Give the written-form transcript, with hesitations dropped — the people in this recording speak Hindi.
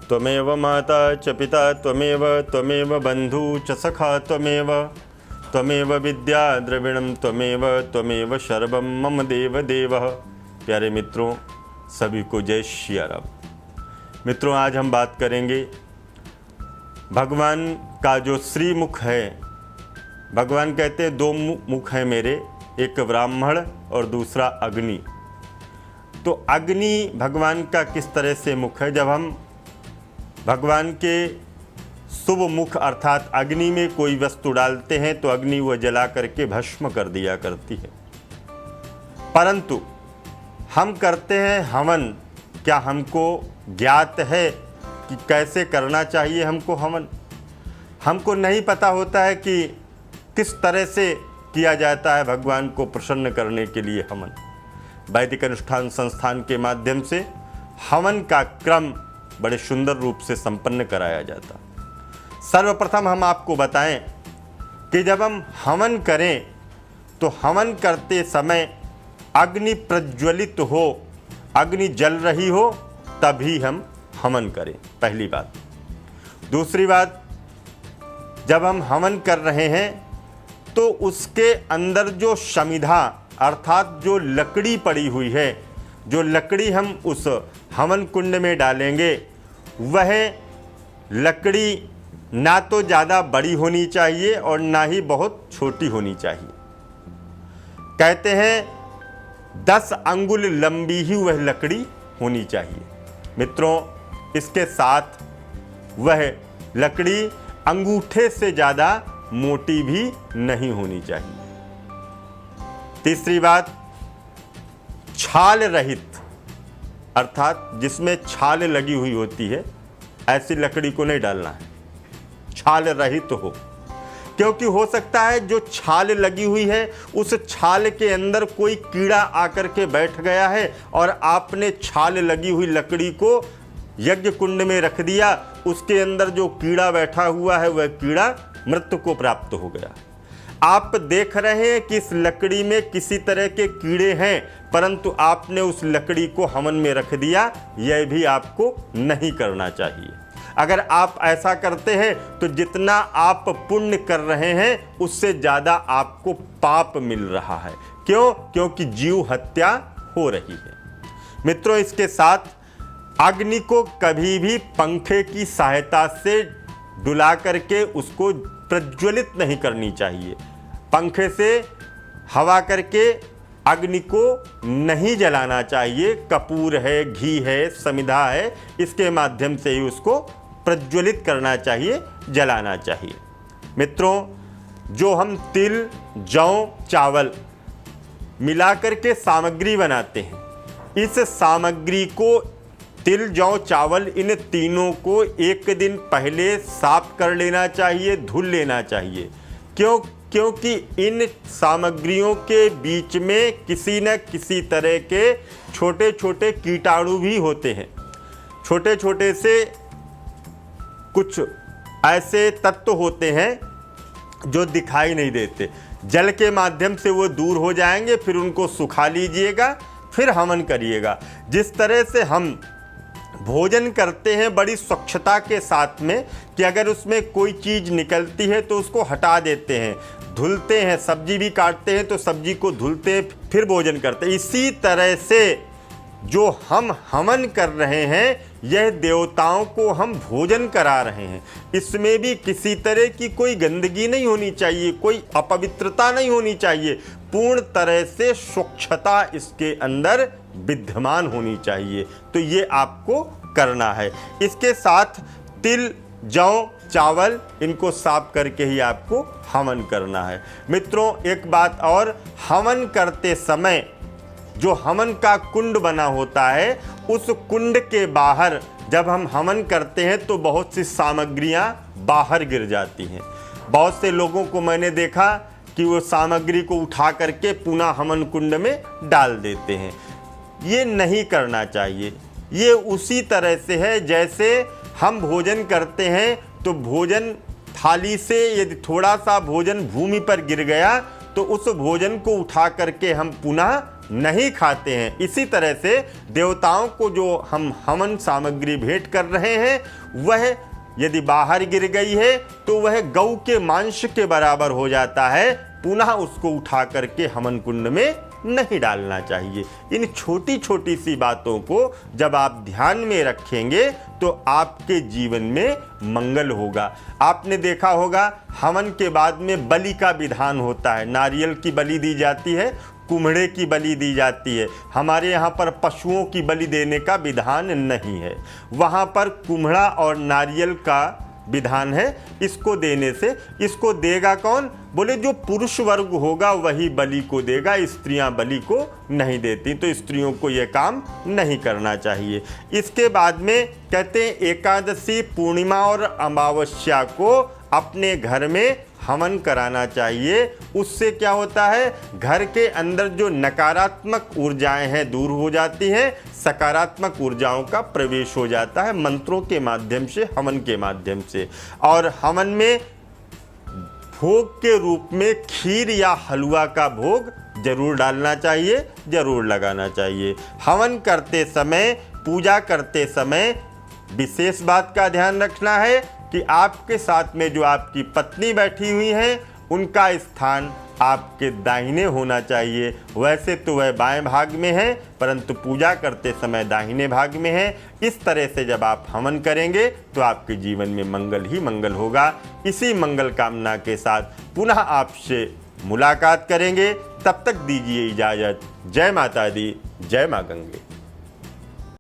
त्वमेव माता च पिता त्वमेव बंधु च सखा त्वमेव विद्या द्रविणम त्वमेव सर्वम मम देव देव। प्यारे मित्रों, सभी को जय श्री राम। मित्रों, आज हम बात करेंगे भगवान का जो श्रीमुख है। भगवान कहते हैं दो मुख हैं मेरे, एक ब्राह्मण और दूसरा अग्नि। तो अग्नि भगवान का किस तरह से मुख है? जब हम भगवान के शुभ मुख अर्थात अग्नि में कोई वस्तु डालते हैं तो अग्नि वह जला करके भस्म कर दिया करती है। परंतु हम करते हैं हवन, क्या हमको ज्ञात है कि कैसे करना चाहिए हमको हवन? हमको नहीं पता होता है कि किस तरह से किया जाता है भगवान को प्रसन्न करने के लिए हवन। वैदिक अनुष्ठान संस्थान के माध्यम से हवन का क्रम बड़े सुंदर रूप से संपन्न कराया जाता। सर्वप्रथम हम आपको बताएं कि जब हम हवन करें तो हवन करते समय अग्नि प्रज्वलित हो, अग्नि जल रही हो, तभी हम हवन करें, पहली बात। दूसरी बात, जब हम हवन कर रहे हैं तो उसके अंदर जो समिधा अर्थात जो लकड़ी पड़ी हुई है, जो लकड़ी हम उस हवन कुंड में डालेंगे, वह लकड़ी ना तो ज़्यादा बड़ी होनी चाहिए और ना ही बहुत छोटी होनी चाहिए। कहते हैं 10 अंगुल लंबी ही वह लकड़ी होनी चाहिए। मित्रों, इसके साथ वह लकड़ी अंगूठे से ज़्यादा मोटी भी नहीं होनी चाहिए। तीसरी बात, छाल रहित अर्थात जिसमें छाल लगी हुई होती है, ऐसी लकड़ी को नहीं डालना है, छाल रहित हो। क्योंकि हो सकता है जो छाल लगी हुई है उस छाल के अंदर कोई कीड़ा आकर के बैठ गया है और आपने छाल लगी हुई लकड़ी को यज्ञ कुंड में रख दिया, उसके अंदर जो कीड़ा बैठा हुआ है वह कीड़ा मृत्यु को प्राप्त हो गया। आप देख रहे हैं कि इस लकड़ी में किसी तरह के कीड़े हैं, परंतु आपने उस लकड़ी को हवन में रख दिया, यह भी आपको नहीं करना चाहिए। अगर आप ऐसा करते हैं तो जितना आप पुण्य कर रहे हैं उससे ज़्यादा आपको पाप मिल रहा है। क्यों? क्योंकि जीव हत्या हो रही है। मित्रों, इसके साथ अग्नि को कभी भी पंखे की सहायता से डुला करके उसको प्रज्वलित नहीं करनी चाहिए। पंखे से हवा करके अग्नि को नहीं जलाना चाहिए। कपूर है, घी है, समिधा है, इसके माध्यम से ही उसको प्रज्वलित करना चाहिए, जलाना चाहिए। मित्रों, जो हम तिल, जौ, चावल मिला करके सामग्री बनाते हैं, इस सामग्री को तिल, जौ, चावल इन तीनों को एक दिन पहले साफ कर लेना चाहिए, धुल लेना चाहिए। क्योंकि इन सामग्रियों के बीच में किसी न किसी तरह के छोटे छोटे कीटाणु भी होते हैं। छोटे छोटे से कुछ ऐसे तत्व होते हैं जो दिखाई नहीं देते, जल के माध्यम से वो दूर हो जाएंगे, फिर उनको सुखा लीजिएगा, फिर हवन करिएगा। जिस तरह से हम भोजन करते हैं बड़ी स्वच्छता के साथ में कि अगर उसमें कोई चीज़ निकलती है तो उसको हटा देते हैं, धुलते हैं, सब्जी भी काटते हैं तो सब्जी को धुलते हैं, फिर भोजन करते हैं। इसी तरह से जो हम हवन कर रहे हैं, यह देवताओं को हम भोजन करा रहे हैं, इसमें भी किसी तरह की कोई गंदगी नहीं होनी चाहिए, कोई अपवित्रता नहीं होनी चाहिए। पूर्ण तरह से स्वच्छता इसके अंदर विद्यमान होनी चाहिए। तो ये आपको करना है। इसके साथ तिल, जौ, चावल इनको साफ करके ही आपको हवन करना है। मित्रों, एक बात और, हवन करते समय जो हवन का कुंड बना होता है, उस कुंड के बाहर जब हम हवन करते हैं तो बहुत सी सामग्रियां बाहर गिर जाती हैं। बहुत से लोगों को मैंने देखा कि वो सामग्री को उठा करके पुनः हवन कुंड में डाल देते हैं। ये नहीं करना चाहिए। ये उसी तरह से है जैसे हम भोजन करते हैं तो भोजन थाली से यदि थोड़ा सा भोजन भूमि पर गिर गया तो उस भोजन को उठा करके हम पुनः नहीं खाते हैं। इसी तरह से देवताओं को जो हम हवन सामग्री भेंट कर रहे हैं वह यदि बाहर गिर गई है तो वह गऊ के मांस के बराबर हो जाता है, पुनः उसको उठा करके हवन कुंड में नहीं डालना चाहिए। इन छोटी छोटी सी बातों को जब आप ध्यान में रखेंगे तो आपके जीवन में मंगल होगा। आपने देखा होगा हवन के बाद में बलि का विधान होता है, नारियल की बलि दी जाती है, कुम्हड़े की बलि दी जाती है। हमारे यहाँ पर पशुओं की बलि देने का विधान नहीं है, वहाँ पर कुम्हड़ा और नारियल का विधान है। इसको देने से, इसको देगा कौन? बोले जो पुरुष वर्ग होगा वही बलि को देगा, स्त्रियां बलि को नहीं देती, तो स्त्रियों को यह काम नहीं करना चाहिए। इसके बाद में कहते हैं एकादशी, पूर्णिमा और अमावस्या को अपने घर में हवन कराना चाहिए। उससे क्या होता है, घर के अंदर जो नकारात्मक ऊर्जाएं हैं दूर हो जाती हैं, सकारात्मक ऊर्जाओं का प्रवेश हो जाता है मंत्रों के माध्यम से, हवन के माध्यम से। और हवन में भोग के रूप में खीर या हलवा का भोग जरूर डालना चाहिए, जरूर लगाना चाहिए। हवन करते समय, पूजा करते समय विशेष बात का ध्यान रखना है कि आपके साथ में जो आपकी पत्नी बैठी हुई है उनका स्थान आपके दाहिने होना चाहिए। वैसे तो वह बाएं भाग में है, परंतु पूजा करते समय दाहिने भाग में है। इस तरह से जब आप हवन करेंगे तो आपके जीवन में मंगल ही मंगल होगा। इसी मंगल कामना के साथ पुनः आपसे मुलाकात करेंगे। तब तक दीजिए इजाज़त। जय माता दी, जय माँ गंगे।